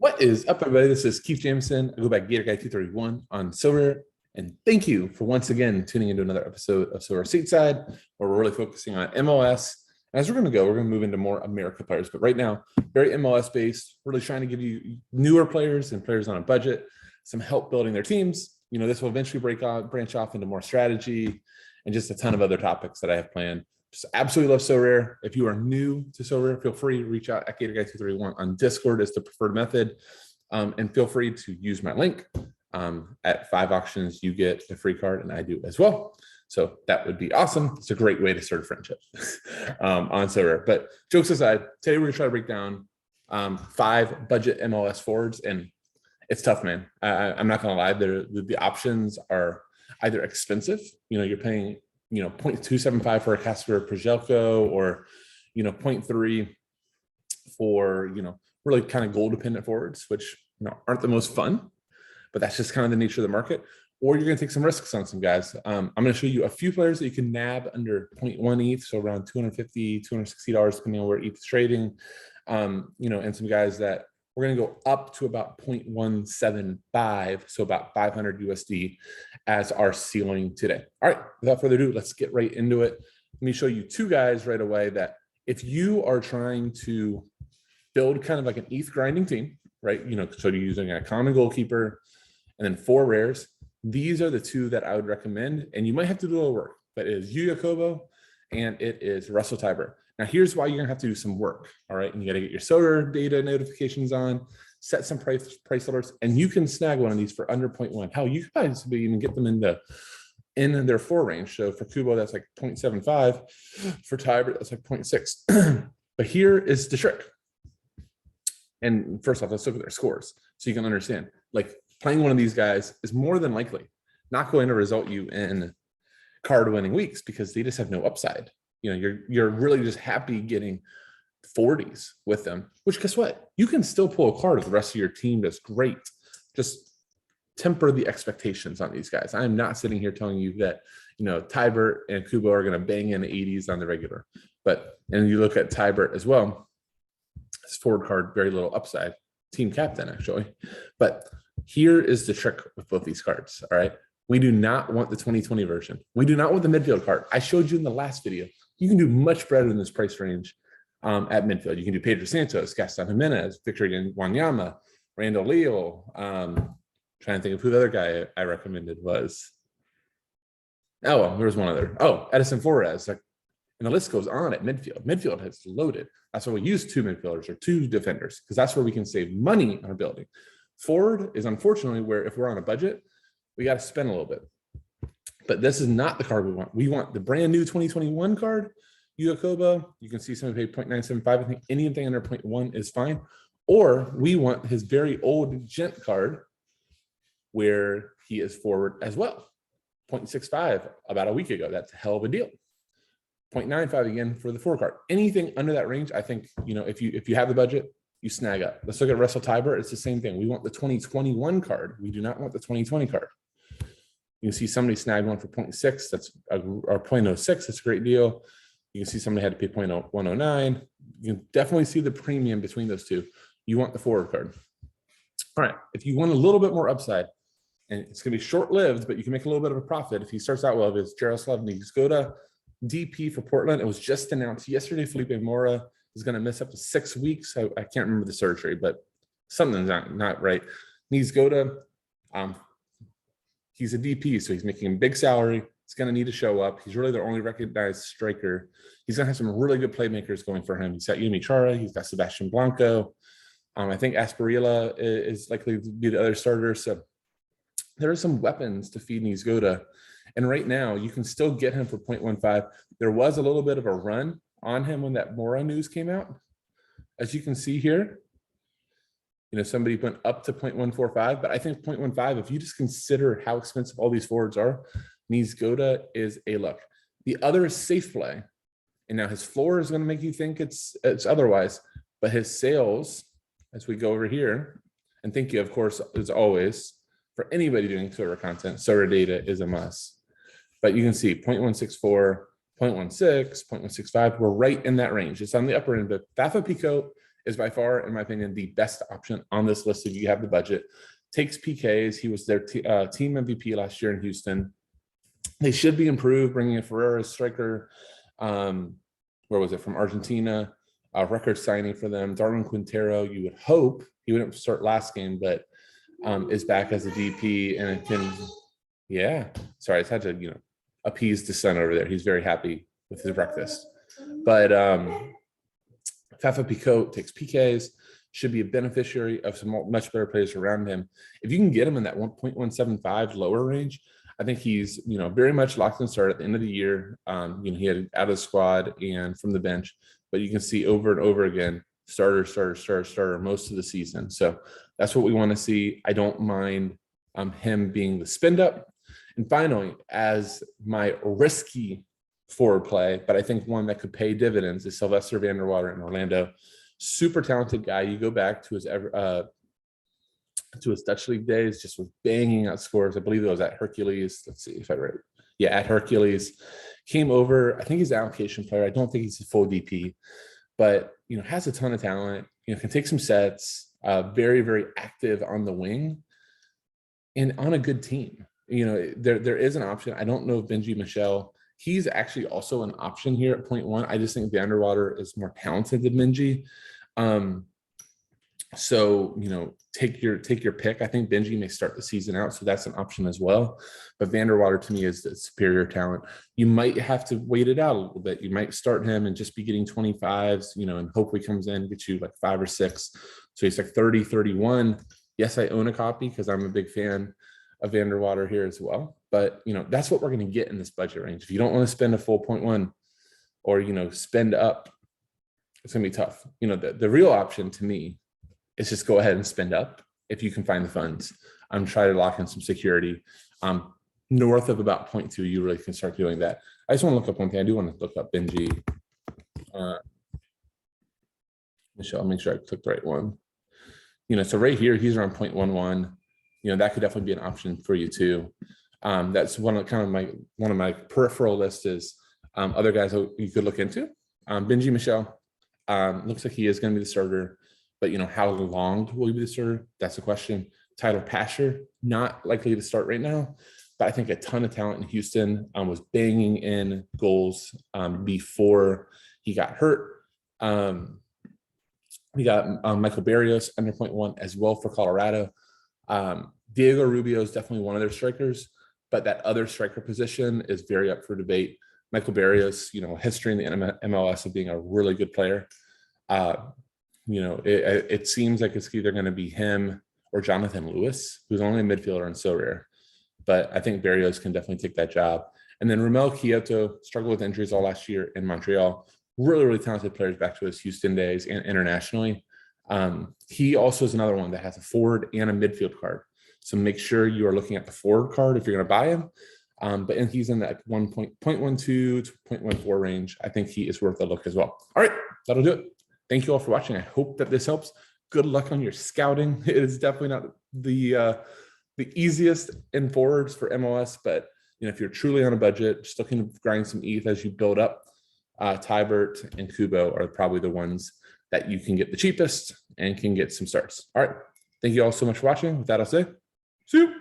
What is up, everybody? This is Keith Jameson. I go by Gator Guy 231 on Sorare. And thank you for once again tuning into another episode of Sorare Stateside, where we're really focusing on MLS. And as we're going to move into more America players. But right now, very MLS based, really trying to give you newer players and players on a budget, some help building their teams. This will eventually branch off into more strategy and just a ton of other topics that I have planned. Just absolutely love Sorare. If you are new to Sorare, feel free to reach out at GatorGuy231 on Discord as the preferred method. And feel free to use my link. At 5 auctions, you get a free card, and I do as well. So that would be awesome. It's a great way to start a friendship on Sorare. But jokes aside, today we're going to try to break down 5 budget MLS forwards. And it's tough, man. I'm not going to lie. The options are either expensive. You're paying 0.275 for a Casper Przelko, or 0.3 for really kind of goal dependent forwards, which aren't the most fun, but that's just kind of the nature of the market. Or you're going to take some risks on some guys. I'm going to show you a few players that you can nab under 0.1 ETH, so around $250, $260 depending on where ETH is trading. And some guys that we're going to go up to about 0.175, so about 500 USD as our ceiling today. All right, without further ado, let's get right into it. Let me show you 2 guys right away that if you are trying to build kind of like an ETH grinding team, right? So you're using a common goalkeeper and then 4 rares. These are the 2 that I would recommend, and you might have to do a little work, but it is Yuya Kobo and it is Russell Tybert. Now, here's why you're gonna have to do some work, all right? And you gotta get your Sorare data notifications on, set some price alerts, and you can snag one of these for under 0.1. Hell, you guys could even get them in their 4 range. So for Kubo, that's like 0.75. For Tybert, that's like 0.6. But here is the trick. And first off, let's look at their scores so you can understand. Like, playing one of these guys is more than likely not going to result you in card winning weeks because they just have no upside. You're really just happy getting 40s with them, which, guess what? You can still pull a card if the rest of your team does great. Just temper the expectations on these guys. I'm not sitting here telling you that, Tybert and Kubo are going to bang in the 80s on the regular. And you look at Tybert as well, his forward card, very little upside, team captain actually. But here is the trick with both these cards, all right? We do not want the 2020 version. We do not want the midfield card. I showed you in the last video. You can do much better than this price range at midfield. You can do Pedro Santos, Gaston Jimenez, Victor Wanyama, Randall Leal. Trying to think of who the other guy I recommended was. Oh, well, there was one other. Oh, Edison Flores. And the list goes on at midfield. Midfield has loaded. That's why we use 2 midfielders or 2 defenders, because that's where we can save money on our building. Forward is unfortunately where, if we're on a budget, we got to spend a little bit. But this is not the card we want. We want the brand new 2021 card, Yuya Kobo. You can see somebody paid 0.975. I think anything under 0.1 is fine. Or we want his very old gent card where he is forward as well. 0.65 about a week ago. That's a hell of a deal. 0.95 again for the forward card. Anything under that range, I think, if you have the budget, you snag up. Let's look at Russell Tybert. It's the same thing. We want the 2021 card. We do not want the 2020 card. You can see somebody snagged one for 0.6. That's or 0.06. That's a great deal. You can see somebody had to pay 0.109. You can definitely see the premium between those 2. You want the forward card. All right. If you want a little bit more upside, and it's going to be short-lived, but you can make a little bit of a profit. If he starts out well, it's Jaroslav Niezgoda, DP for Portland. It was just announced yesterday. Felipe Mora is going to miss up to 6 weeks. I can't remember the surgery, but something's not right. Niezgoda, he's a DP, so he's making a big salary. He's going to need to show up. He's really their only recognized striker. He's going to have some really good playmakers going for him. He's got Yumi Chara. He's got Sebastian Blanco. I think Asparilla is likely to be the other starter. So there are some weapons to feed Niezgoda. And right now, you can still get him for 0.15. There was a little bit of a run on him when that Mora news came out. As you can see here, somebody went up to 0.145, but I think 0.15, if you just consider how expensive all these forwards are, Niezgoda is a look. The other is safe play. And now his floor is going to make you think it's otherwise, but his sales, as we go over here, and thank you, of course, as always, for anybody doing Sorare content, Sorare data is a must. But you can see 0.164, 0.16, 0.165, we're right in that range. It's on the upper end, but Fafa Pico is by far, in my opinion, the best option on this list if you have the budget. Takes PKs. He was their team MVP last year in Houston. They should be improved, bringing in Ferreira striker. Where was it, from Argentina? A record signing for them. Darwin Quintero, you would hope, he wouldn't start last game, but is back as a DP, and it can, yeah. Sorry, I just had to, appease the son over there. He's very happy with his breakfast. But Fafa Picault takes PKs, should be a beneficiary of some much better players around him. If you can get him in that 1.175 lower range, I think he's, very much locked and start at the end of the year. He had out of the squad and from the bench, but you can see over and over again, starter most of the season. So that's what we want to see. I don't mind him being the spend up. And finally, as my risky forward play, but I think one that could pay dividends, is Sylvester Vanderwater in Orlando. Super talented guy. You go back to his Dutch League days, just was banging out scores. I believe it was at Hercules. Let's see if I read it. Yeah, at Hercules. Came over. I think he's an allocation player. I don't think he's a full DP, but has a ton of talent. Can take some sets. Very, very active on the wing, and on a good team. There is an option. I don't know if Benji Michel. He's actually also an option here at 0.1. I just think Vanderwater is more talented than Benji. So, take your pick. I think Benji may start the season out, so that's an option as well. But Vanderwater to me is the superior talent. You might have to wait it out a little bit. You might start him and just be getting 25s, and hopefully comes in, gets you like 5 or 6. So he's like 30, 31. Yes, I own a copy because I'm a big fan of Vanderwater here as well. But, that's what we're going to get in this budget range. If you don't want to spend a full 0.1 or, spend up, it's going to be tough. The real option to me is just go ahead and spend up if you can find the funds. Try to lock in some security. North of about 0.2, you really can start doing that. I just want to look up one thing. I do want to look up Benji. Michelle, make sure I clicked the right one. So right here, he's around 0.11. That could definitely be an option for you too. That's one of my peripheral list is other guys that you could look into. Benji Michel looks like he is going to be the starter, but how long will he be the starter? That's a question. Tyler Pasher, not likely to start right now, but I think a ton of talent in Houston. Was banging in goals before he got hurt. We got Michael Barrios under 0.1 as well for Colorado. Diego Rubio is definitely one of their strikers, but that other striker position is very up for debate. Michael Barrios, history in the MLS of being a really good player. It seems like it's either going to be him or Jonathan Lewis, who's only a midfielder and Sorare. But I think Barrios can definitely take that job. And then Romel Kyoto struggled with injuries all last year in Montreal. Really, really talented players back to his Houston days and internationally. He also is another one that has a forward and a midfield card. So make sure you are looking at the forward card if you're going to buy him. But he's in that 1.12 to 0.14 range. I think he is worth a look as well. All right, that'll do it. Thank you all for watching. I hope that this helps. Good luck on your scouting. It is definitely not the easiest in forwards for MLS, but if you're truly on a budget, just looking to grind some ETH as you build up, Tybert and Kubo are probably the ones that you can get the cheapest and can get some starts. All right. Thank you all so much for watching. With that, I'll say, see you.